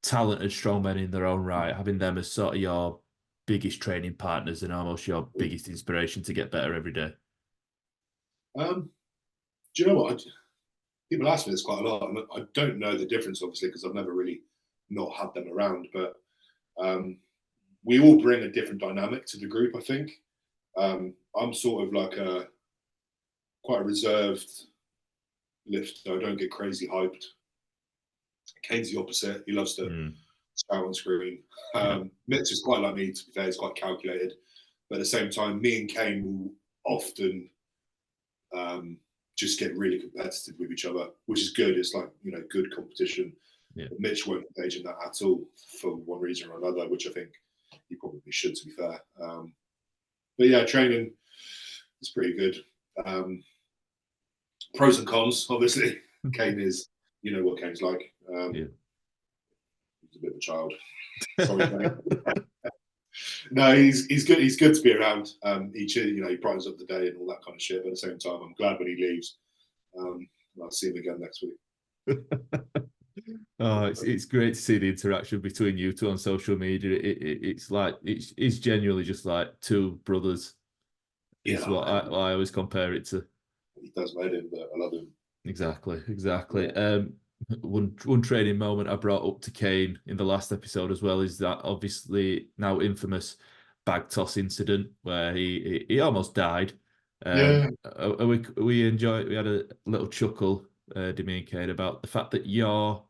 S1: talented strongmen in their own right, having them as sort of your biggest training partners and almost your biggest inspiration to get better every day?
S2: Do you know what? People ask me this quite a lot, and I don't know the difference, obviously, because I've never really not had them around. But we all bring a different dynamic to the group, I think. I'm sort of like quite a reserved lifter. I don't get crazy hyped. Kane's the opposite. He loves to shout on screen. Mitch is quite like me, to be fair. He's quite calculated. But at the same time, me and Kane will often just get really competitive with each other, which is good. It's like, good competition. Yeah. Mitch won't engage in that at all for one reason or another, which I think he probably should, to be fair. But yeah, training is pretty good. Pros and cons, obviously. Kane is, what Kane's like. He's a bit of a child. Sorry, Kane. No, he's good. He's good to be around. He brightens up the day and all that kind of shit. But at the same time, I'm glad when he leaves. I'll see him again next week.
S1: Oh, it's great to see the interaction between you two on social media. It's like it's genuinely just like two brothers. Is what I always compare it to.
S2: He does made him, but I love him.
S1: Exactly.
S2: Yeah.
S1: One training moment I brought up to Kane in the last episode as well is that obviously now infamous bag toss incident where he almost died.
S2: Yeah.
S1: We had a little chuckle, Demi and Kane, about the fact that you're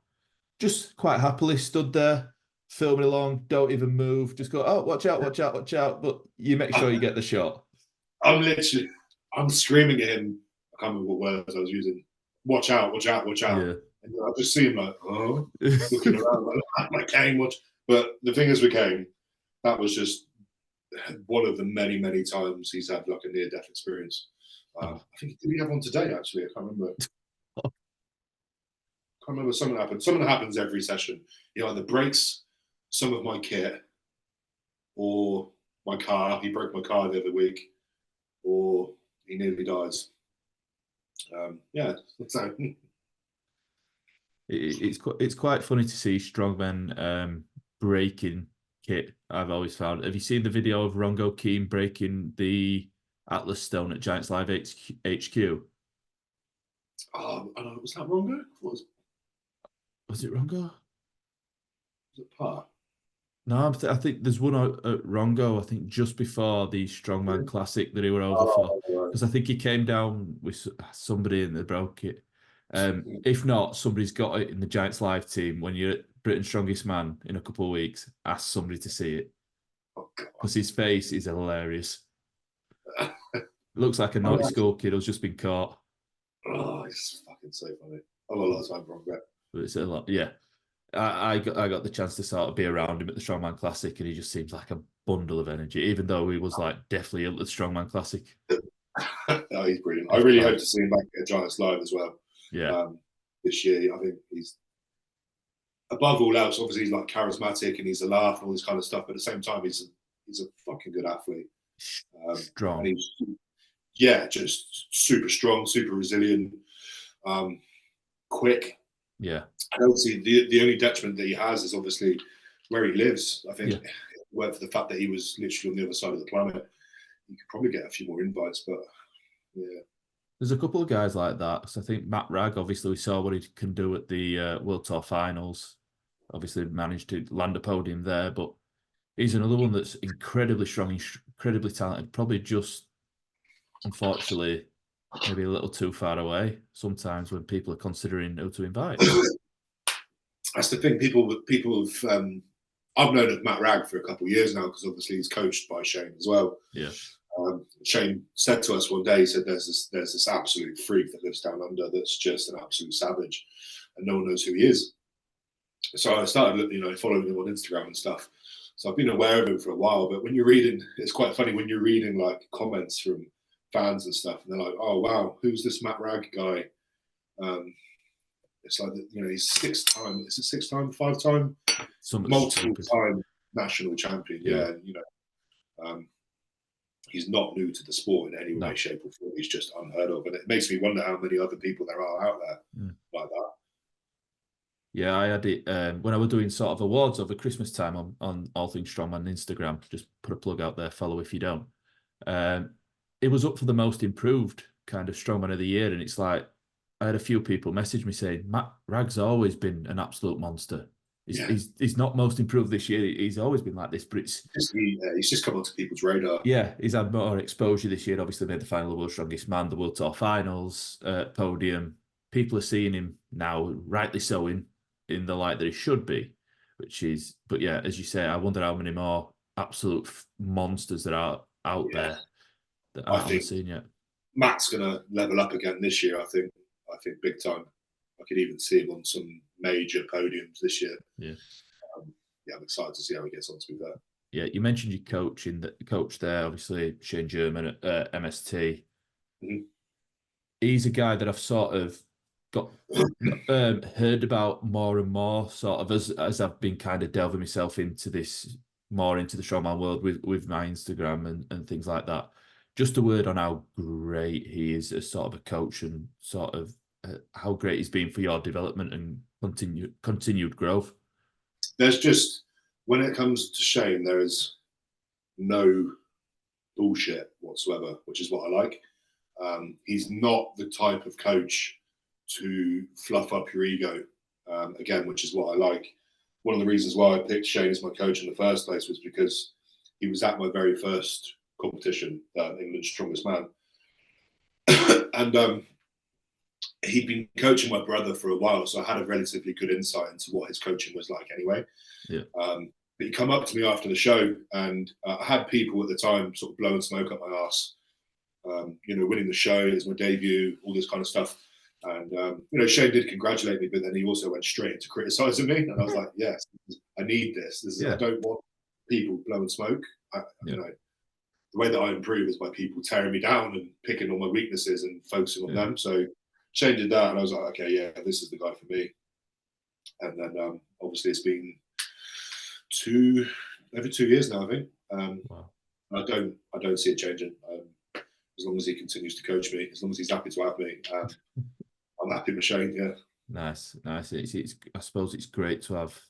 S1: just quite happily stood there filming along, don't even move, just go, oh, watch out, but you make sure you get the shot.
S2: I'm screaming at him. I can't remember what words I was using. Watch out.
S1: Yeah.
S2: And I just see him like, oh, looking around like Kane, watch. But the thing is with Kane, that was just one of the many, many times he's had like a near-death experience. I think, did we have one today, actually? I can't remember. Something happened. Something happens every session. He either breaks some of my kit or my car. He broke my car the other week, or he nearly dies. Yeah, so
S1: it's quite funny to see strongmen breaking kit. I've always found. Have you seen the video of Rongo Keane breaking the Atlas Stone at Giants Live HQ?
S2: Was that Rongo?
S1: Was it Rongo?
S2: Was it Parr?
S1: No, I think there's one at Rongo. I think just before the Strongman Classic that he were over for, because I think he came down with somebody and they broke it. If not, somebody's got it in the Giants Live team. When you're at Britain's Strongest Man in a couple of weeks, ask somebody to see it because his face is hilarious. Looks like a naughty school kid who's just been caught.
S2: Oh, it's fucking so funny. I've got a lot of time for him,
S1: but it's a lot, yeah. I got the chance to sort of be around him at the Strongman Classic, and he just seems like a bundle of energy, even though he was like definitely at the Strongman Classic.
S2: Oh, he's brilliant. I really hope to see him back at Giants Live as well.
S1: Yeah.
S2: This year, I think he's above all else. Obviously, he's like charismatic and he's a laugh and all this kind of stuff. But at the same time, he's a fucking good athlete.
S1: Strong.
S2: And just super strong, super resilient, quick.
S1: Yeah.
S2: And obviously, the only detriment that he has is obviously where he lives. I think, were for the fact that he was literally on the other side of the planet, you could probably get a few more invites. But yeah,
S1: there's a couple of guys like that. So I think Matt Ragg, obviously, we saw what he can do at the World Tour Finals. Obviously, managed to land a podium there, but he's another one that's incredibly strong, incredibly talented. Probably just, unfortunately, maybe a little too far away sometimes when people are considering who to invite.
S2: That's the thing. People have. I've known of Matt Ragg for a couple of years now because obviously he's coached by Shane as well.
S1: Yeah.
S2: Shane said to us one day, he said, "There's this absolute freak that lives down under that's just an absolute savage, and no one knows who he is." So I started, following him on Instagram and stuff. So I've been aware of him for a while. But when you're reading, it's quite funny when you're reading like comments from fans and stuff, and they're like, "Oh wow, who's this Matt Ragg guy?" It's like, he's five-time, multiple-time national champion. Yeah, he's not new to the sport in any way, shape, or form. He's just unheard of, and it makes me wonder how many other people there are out there like that.
S1: Yeah, I had it when I was doing sort of awards over Christmas time on All Things Strongman on Instagram. Just put a plug out there, follow if you don't. It was up for the most improved kind of strongman of the year, and it's like I had a few people message me saying Matt Ragg's always been an absolute monster. He's not most improved this year. He's always been like this, but
S2: he's just come onto people's radar.
S1: Yeah, he's had more exposure this year. Obviously, made the final of World's Strongest Man, the World Tour Finals, podium. People are seeing him now, rightly so, in the light that he should be, but yeah, as you say, I wonder how many more absolute monsters there are out there that aren't on the scene yet. Matt's
S2: going to level up again this year, I think big time. I could even see him on some major podiums this year.
S1: Yeah.
S2: I'm excited to see how he gets on, to be fair.
S1: Yeah, you mentioned your coach there, obviously Shane German at MST.
S2: Mm-hmm.
S1: He's a guy that I've sort of got heard about more and more, sort of as I've been kind of delving myself into this more into the strongman world with my Instagram and things like that. Just a word on how great he is as sort of a coach, and sort of how great he's been for your development and continued growth.
S2: There's just, when it comes to Shane, there is no bullshit whatsoever, which is what I like. He's not the type of coach to fluff up your ego, again, which is what I like. One of the reasons why I picked Shane as my coach in the first place was because he was at my very first competition, England's Strongest Man. And he'd been coaching my brother for a while, so I had a relatively good insight into what his coaching was like anyway.
S1: Yeah.
S2: But he come up to me after the show, and I had people at the time sort of blowing smoke up my ass. Winning the show is my debut, all this kind of stuff. And Shane did congratulate me, but then he also went straight into criticising me, and I was like, "Yes, I need this. I don't want people blowing smoke. The way that I improve is by people tearing me down and picking on my weaknesses and focusing on them." So Shane did that, and I was like, "Okay, yeah, this is the guy for me." And then obviously it's been over 2 years now, I think.
S1: Wow.
S2: I don't see it changing. As long as he continues to coach me, as long as he's happy to have me, I'm happy with Shane. Yeah.
S1: Nice. It's I suppose it's great to have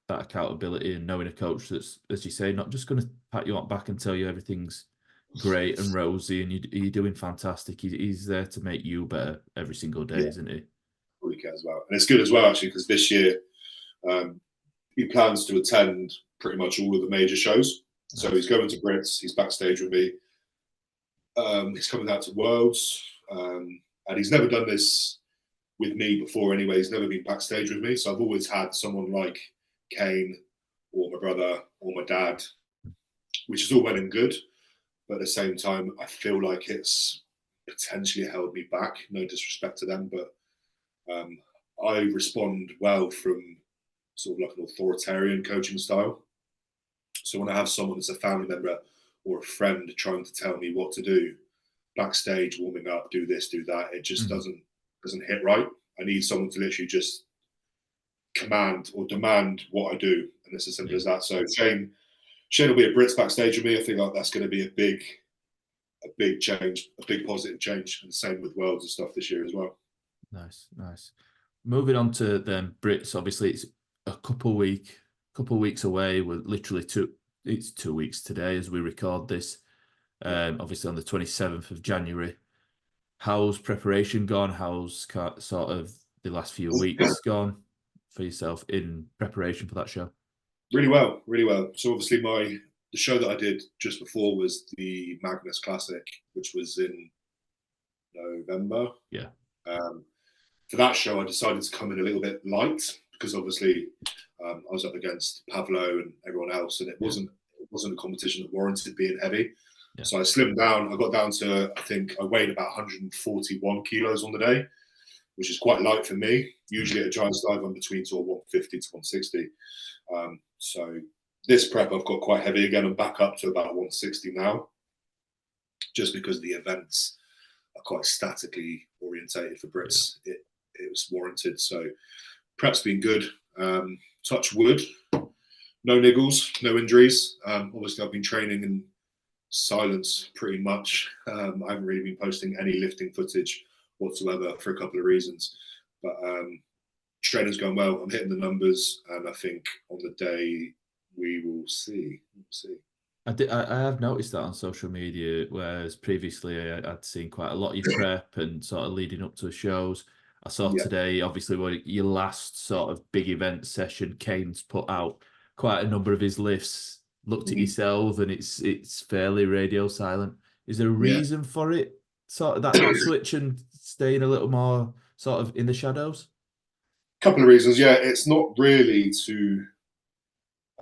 S1: that accountability and knowing a coach that's, as you say, not just going to pat you on back and tell you everything's great and rosy and you're doing fantastic. He's there to make you better every single day, isn't he?
S2: All he cares about. And it's good as well, actually, because this year he plans to attend pretty much all of the major shows. Nice. So he's going to Brits, he's backstage with me. He's coming out to Worlds, and he's never done this with me before anyway. He's never been backstage with me. So I've always had someone like Kane or my brother or my dad, which is all well and good. But at the same time, I feel like it's potentially held me back. No disrespect to them, but I respond well from sort of like an authoritarian coaching style. So when I have someone that's a family member or a friend trying to tell me what to do backstage, warming up, do this, do that, it just doesn't hit right. I need someone to literally just command or demand what I do, and it's as simple as that. So Shane will be at Brits backstage with me. I think like that's going to be a big change, a big positive change, and the same with Worlds and stuff this year as well.
S1: Nice. Moving on to them Brits, obviously it's a couple weeks away. We're literally 2 weeks today as we record this. Obviously on the 27th of January. How's preparation gone? How's sort of the last few weeks gone for yourself in preparation for that show?
S2: Really well. So obviously the show that I did just before was the Magnus Classic, which was in November.
S1: Yeah.
S2: For that show, I decided to come in a little bit light because obviously I was up against Pavlo and everyone else, and it wasn't a competition that warranted being heavy. Yeah. So I slimmed down. I got down to, I think I weighed about 141 kilos on the day, which is quite light for me. Usually at a Giants dive, I'm between sort of 150 to 160. So this prep, I've got quite heavy again. I'm back up to about 160 now, just because the events are quite statically orientated for Brits. Yeah. It was warranted. So prep's been good. Touch wood, no niggles, no injuries. Obviously, I've been training in silence pretty much. I haven't really been posting any lifting footage whatsoever for a couple of reasons. But training's going well. I'm hitting the numbers, and I think on the day we will see.
S1: I have noticed that on social media, whereas previously I'd seen quite a lot of your prep and sort of leading up to shows. I saw today, obviously, your last sort of big event session, Kane's put out quite a number of his lifts. Looked at yourself, and it's fairly radio silent. Is there a reason for it? Sort of that switch and staying a little more sort of in the shadows?
S2: Couple of reasons. Yeah, it's not really to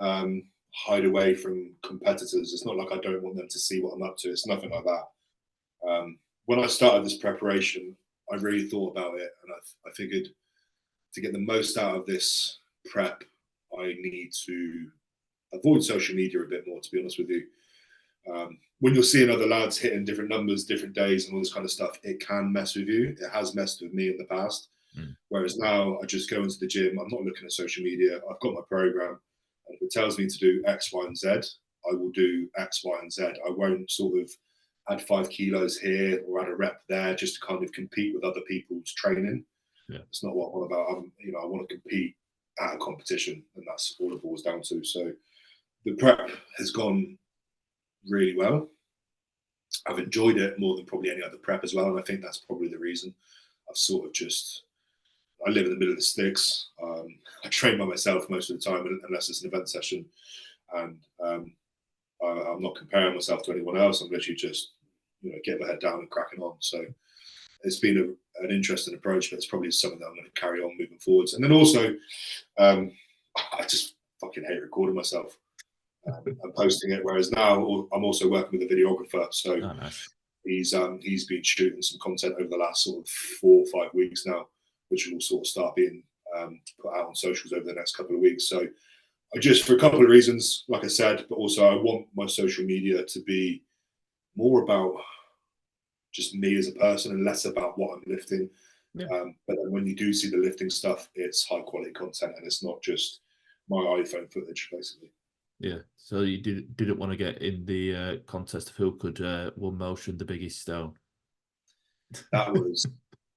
S2: hide away from competitors. It's not like I don't want them to see what I'm up to. It's nothing like that. When I started this preparation, I really thought about it, and I figured to get the most out of this prep, I need to avoid social media a bit more, to be honest with you. When you're seeing other lads hitting different numbers, different days, and all this kind of stuff, it can mess with you. It has messed with me in the past. Whereas now I just go into the gym. I'm not looking at social media. I've got my program, And if it tells me to do X, Y, and Z, I will do X, Y, and Z. I won't sort of add 5 kilos here or add a rep there just to kind of compete with other people's training.
S1: Yeah.
S2: It's not what I'm all about. I want to compete at a competition, and that's all it boils down to. So the prep has gone really well. I've enjoyed it more than probably any other prep as well, and I think that's probably the reason. I've sort of I live in the middle of the sticks. I train by myself most of the time, unless it's an event session, and I'm not comparing myself to anyone else. I'm literally just, getting my head down and cracking on. So it's been an interesting approach, but it's probably something that I'm going to carry on moving forwards. And then also, I just fucking hate recording myself and posting it. Whereas now I'm also working with a videographer, so
S1: nice.
S2: he's been shooting some content over the last sort of 4 or 5 weeks now, which will sort of start being put out on socials over the next couple of weeks. So I just, for a couple of reasons, like I said, but also I want my social media to be more about just me as a person and less about what I'm lifting.
S1: Yeah.
S2: But then when you do see the lifting stuff, it's high quality content and it's not just my iPhone footage, basically.
S1: Yeah. So you didn't want to get in the contest of who could one motion the biggest stone.
S2: That was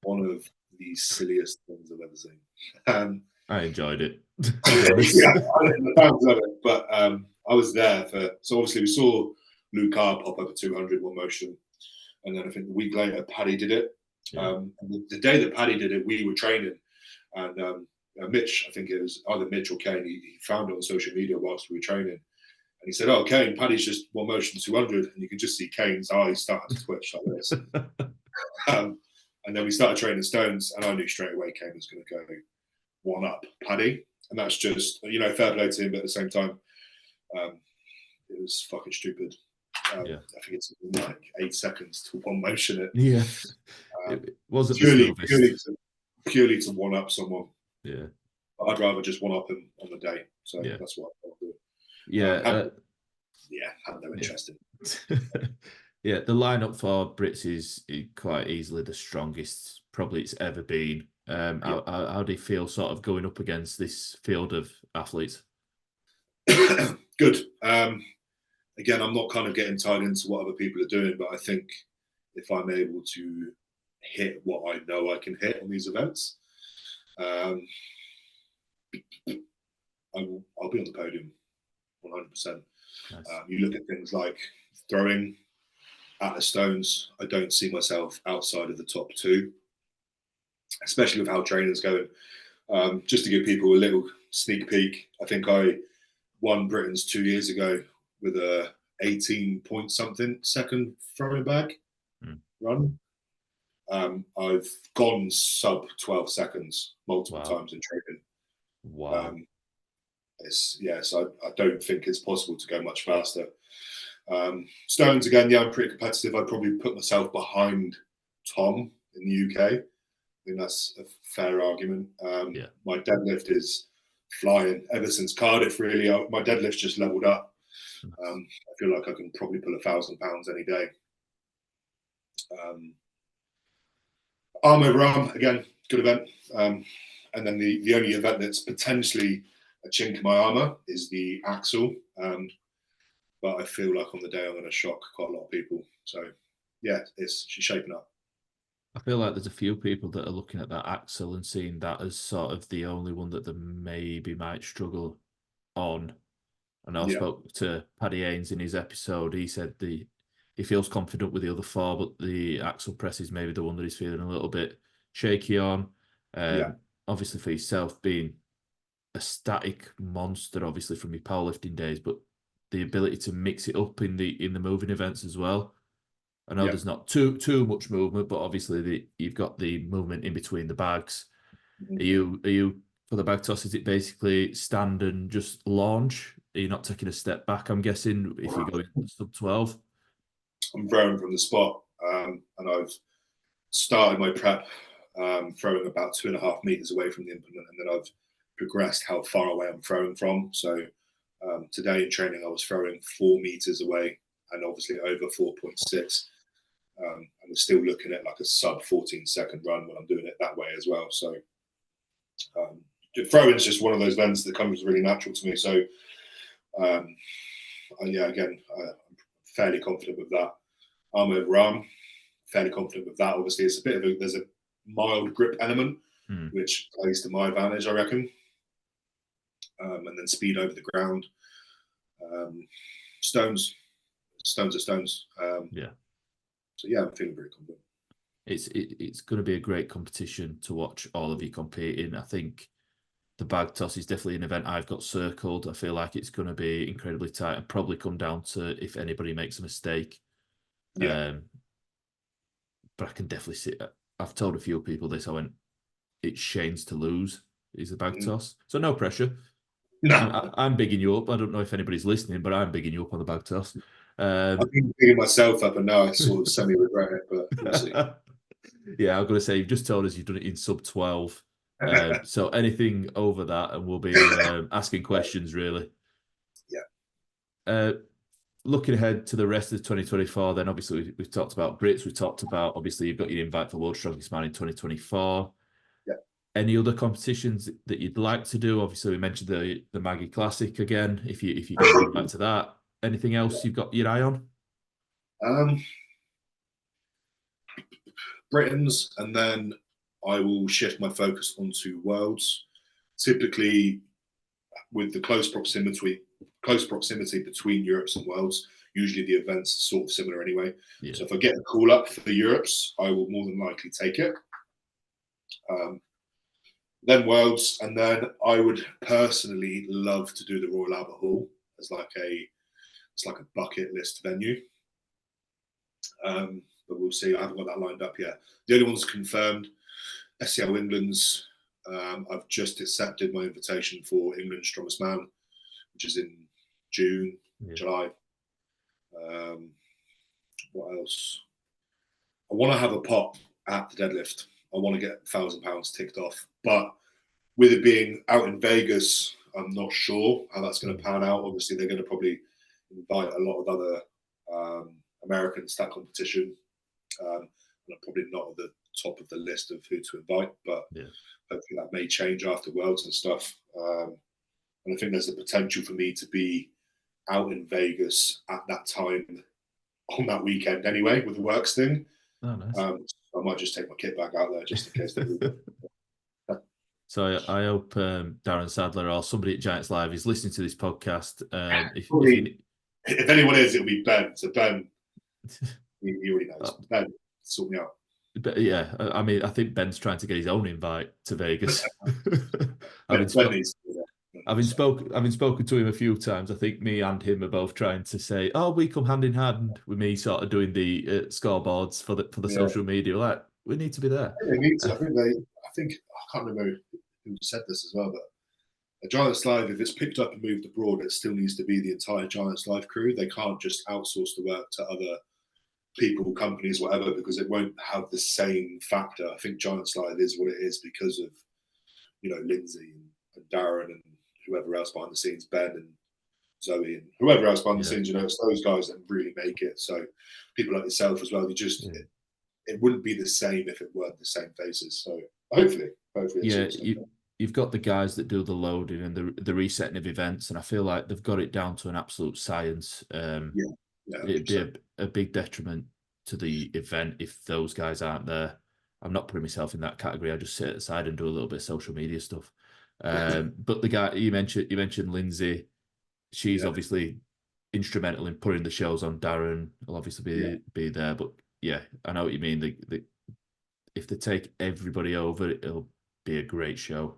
S2: one of the silliest things I've ever seen.
S1: I enjoyed it.
S2: Yeah, I didn't know of it, but I was there so obviously we saw Luke Carr pop up at 200 one motion, and then I think a week later Paddy did it.
S1: Yeah.
S2: The day that Paddy did it, we were training, and Mitch, I think it was either Mitch or Kane, he found it on social media whilst we were training, and he said, "Oh, Kane, Paddy's just one motion 200," and you can just see Kane's eyes starting to twitch like this. And then we started training stones, and I knew straight away Kane was going to go one up Paddy, and that's just, fair play to him, but at the same time, it was fucking stupid. I think it's like 8 seconds to one motion it.
S1: Yeah, it wasn't
S2: purely to one up someone.
S1: Yeah,
S2: but I'd rather just one up him on the day. So that's what I'll do.
S1: Yeah,
S2: had no interest in.
S1: Yeah, the lineup for Brits is quite easily the strongest probably it's ever been. How do you feel sort of going up against this field of athletes?
S2: Good. Again, I'm not kind of getting tied into what other people are doing, but I think if I'm able to hit what I know I can hit on these events, I'll be on the podium 100%.
S1: Nice.
S2: You look at things like throwing at the stones, I don't see myself outside of the top 2, especially with how training's going. Just to give people a little sneak peek, I think I won Britain's 2 years ago with a 18 point something second throwing bag run. I've gone sub 12 seconds multiple times in training.
S1: Wow.
S2: So I don't think it's possible to go much faster. Stones, again, I'm pretty competitive. I'd probably put myself behind Tom in the UK. I think that's a fair argument. My deadlift is flying ever since Cardiff, really. My deadlift's just leveled up. I feel like I can probably pull 1,000 pounds any day. Arm over arm, again, good event. And then the only event that's potentially a chink in my armour is the axle. But I feel like on the day I'm going to shock quite a lot of people. So, she's shaping up.
S1: I feel like there's a few people that are looking at that axle and seeing that as sort of the only one that they maybe might struggle on. And I spoke to Paddy Haynes in his episode. He said he feels confident with the other 4, but the axle press is maybe the one that he's feeling a little bit shaky on. Obviously for yourself being a static monster, obviously from your powerlifting days, but the ability to mix it up in the moving events as well. I know there's not too much movement, but obviously you've got the movement in between the bags. Mm-hmm. Are you for the bag toss? Is it basically stand and just launch? Are you not taking a step back? I'm guessing if you're going sub 12.
S2: I'm throwing from the spot, and I've started my prep throwing about 2.5 meters away from the implement, and then I've progressed how far away I'm throwing from. So today in training, I was throwing 4 meters away, and obviously over 4.6. And we're still looking at like a sub 14-second run when I'm doing it that way as well. So throwing is just one of those events that comes really natural to me. So Yeah, again, I'm fairly confident with that. Arm over arm, fairly confident with that. Obviously, it's a bit of there's a mild grip element, which plays to my advantage, I reckon. And then speed over the ground. Stones are stones.
S1: Yeah.
S2: So yeah, I'm feeling very confident.
S1: It's going to be a great competition to watch all of you competing. I think the bag toss is definitely an event I've got circled. I feel like it's going to be incredibly tight and probably come down to if anybody makes a mistake.
S2: Yeah.
S1: But I can definitely see. I've told a few people this. I went, it's Shane's to lose. Is the bag toss, so no pressure.
S2: No,
S1: I'm bigging you up. I don't know if anybody's listening, but I'm bigging you up on the bag toss.
S2: I've been bigging myself up, and now I sort of semi-regret it, but we'll see.
S1: Yeah, I'm going to say you've just told us you've done it in sub 12. So anything over that, and we'll be asking questions, really.
S2: Yeah.
S1: Looking ahead to the rest of 2024, then obviously we've talked about Brits. We've talked about, obviously, you've got your invite for World Strongest Man in 2024.
S2: Yeah.
S1: Any other competitions that you'd like to do? Obviously, we mentioned the Maggie Classic again. If you get an invite to that, anything else you've got your eye on?
S2: Britain's, and then I will shift my focus onto Worlds. Typically, with the close proximity between Europes and Worlds, usually the events are sort of similar anyway.
S1: Yeah.
S2: So if I get a call up for the Europes, I will more than likely take it. Then Worlds, and then I would personally love to do the Royal Albert Hall as like a bucket list venue. But we'll see. I haven't got that lined up yet. The only ones confirmed, SCL England's. I've just accepted my invitation for England's Strongest Man, which is in June, July. What else? I want to have a pop at the deadlift. I want to get £1,000 ticked off. But with it being out in Vegas, I'm not sure how that's going to pan out. Obviously, they're going to probably invite a lot of other Americans to that competition. And I'm probably not at the top of the list of who to invite, but hopefully that may change after Worlds and stuff. And I think there's the potential for me to be out in Vegas at that time on that weekend anyway with the works thing.
S1: Oh, nice.
S2: I might just take my kit bag out there just in case they do.
S1: So I hope Darren Sadler or somebody at Giants Live is listening to this podcast.
S2: If anyone is, it'll be Ben. So Ben, he already knows. Ben, sort me out.
S1: But yeah, I mean, I think Ben's trying to get his own invite to Vegas. Having spoken to him a few times, I think me and him are both trying to say, "Oh, we come hand in hand," with me sort of doing the scoreboards for the social media. Like, we need to be there.
S2: They need to. I think I can't remember who said this as well, but a Giants Live, if it's picked up and moved abroad, it still needs to be the entire Giants Live crew. They can't just outsource the work to other people, companies, whatever, because it won't have the same factor. I think Giants Live is what it is because of, Lindsay and Darren and whoever else behind the scenes, Ben and Zoe and whoever else behind the scenes, it's those guys that really make it. So people like yourself as well, it wouldn't be the same if it weren't the same faces. So hopefully.
S1: You've got the guys that do the loading and the resetting of events, and I feel like they've got it down to an absolute science. It'd be a big detriment to the event if those guys aren't there. I'm not putting myself in that category. I just sit at the side and do a little bit of social media stuff. But the guy you mentioned Lindsay, she's obviously instrumental in putting the shows on. Darren will obviously be there, but yeah, I know what you mean. If they take everybody over, it'll be a great show.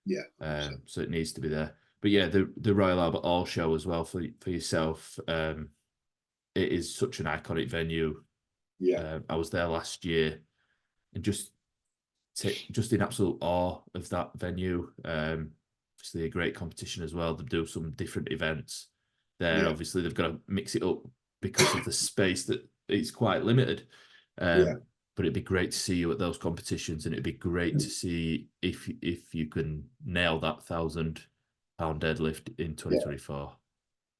S2: Yeah.
S1: So it needs to be there. But yeah, the Royal Albert Hall show as well for yourself. It is such an iconic venue.
S2: Yeah.
S1: I was there last year, and just in absolute awe of that venue. Obviously, a great competition as well. They do some different events there. Yeah. Obviously, they've got to mix it up because of the space that it's quite limited. But it'd be great to see you at those competitions, and it'd be great to see if you can nail that £1,000 deadlift in 2024. Yeah.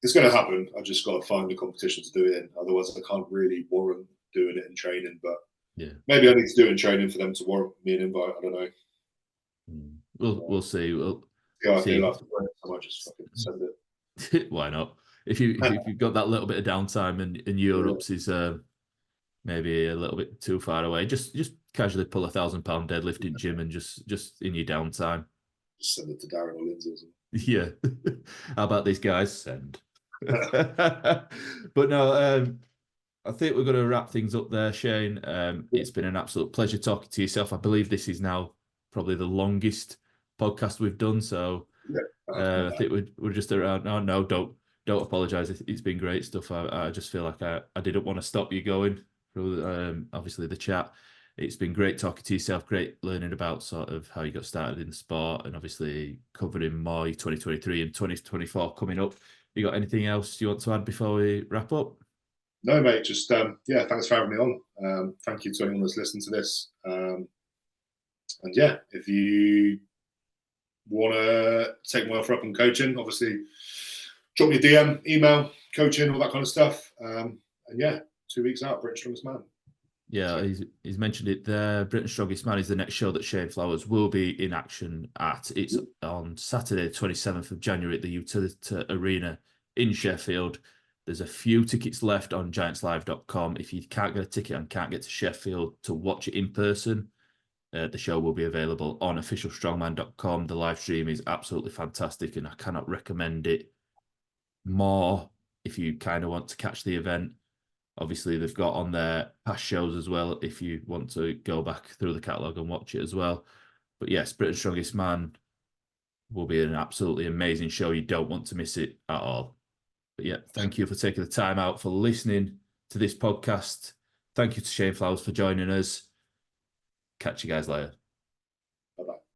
S2: It's going to happen. I've just got to find a competition to do it in. Otherwise, I can't really warrant doing it in training. But maybe I need to do it in training for them to warrant me an invite. I don't know.
S1: We'll see.
S2: I feel after break, I might just fucking send it.
S1: Why not? If you've got that little bit of downtime and Europe's is maybe a little bit too far away, just casually pull £1,000 deadlift in gym and just in your downtime.
S2: Just send it to Darren or Lindsay or something.
S1: Yeah. How about these guys? Send. But no, I think we're going to wrap things up there, Shane. It's been an absolute pleasure talking to yourself. I believe this is now probably the longest podcast we've done. So I think we're just around. No, don't apologise. It's been great stuff. I just feel like I didn't want to stop you going through obviously the chat. It's been great talking to yourself, great learning about sort of how you got started in the sport and obviously covering more 2023 and 2024 coming up. You got anything else you want to add before we wrap up?
S2: No, mate, just, thanks for having me on. Thank you to anyone that's listened to this. And yeah, if you want to take my offer up on coaching, obviously drop me a DM, email, coaching, all that kind of stuff. And yeah, 2 weeks out, Britain's Strongest Man.
S1: Yeah, he's mentioned it there. Britain's Strongest Man is the next show that Shane Flowers will be in action at. It's on Saturday, 27th of January at the Utilita Arena in Sheffield. There's a few tickets left on giantslive.com. If you can't get a ticket and can't get to Sheffield to watch it in person, the show will be available on officialstrongman.com. The live stream is absolutely fantastic and I cannot recommend it more if you kind of want to catch the event. Obviously, they've got on their past shows as well if you want to go back through the catalogue and watch it as well. But yes, Britain's Strongest Man will be an absolutely amazing show. You don't want to miss it at all. But yeah, thank you for taking the time out for listening to this podcast. Thank you to Shane Flowers for joining us. Catch you guys later.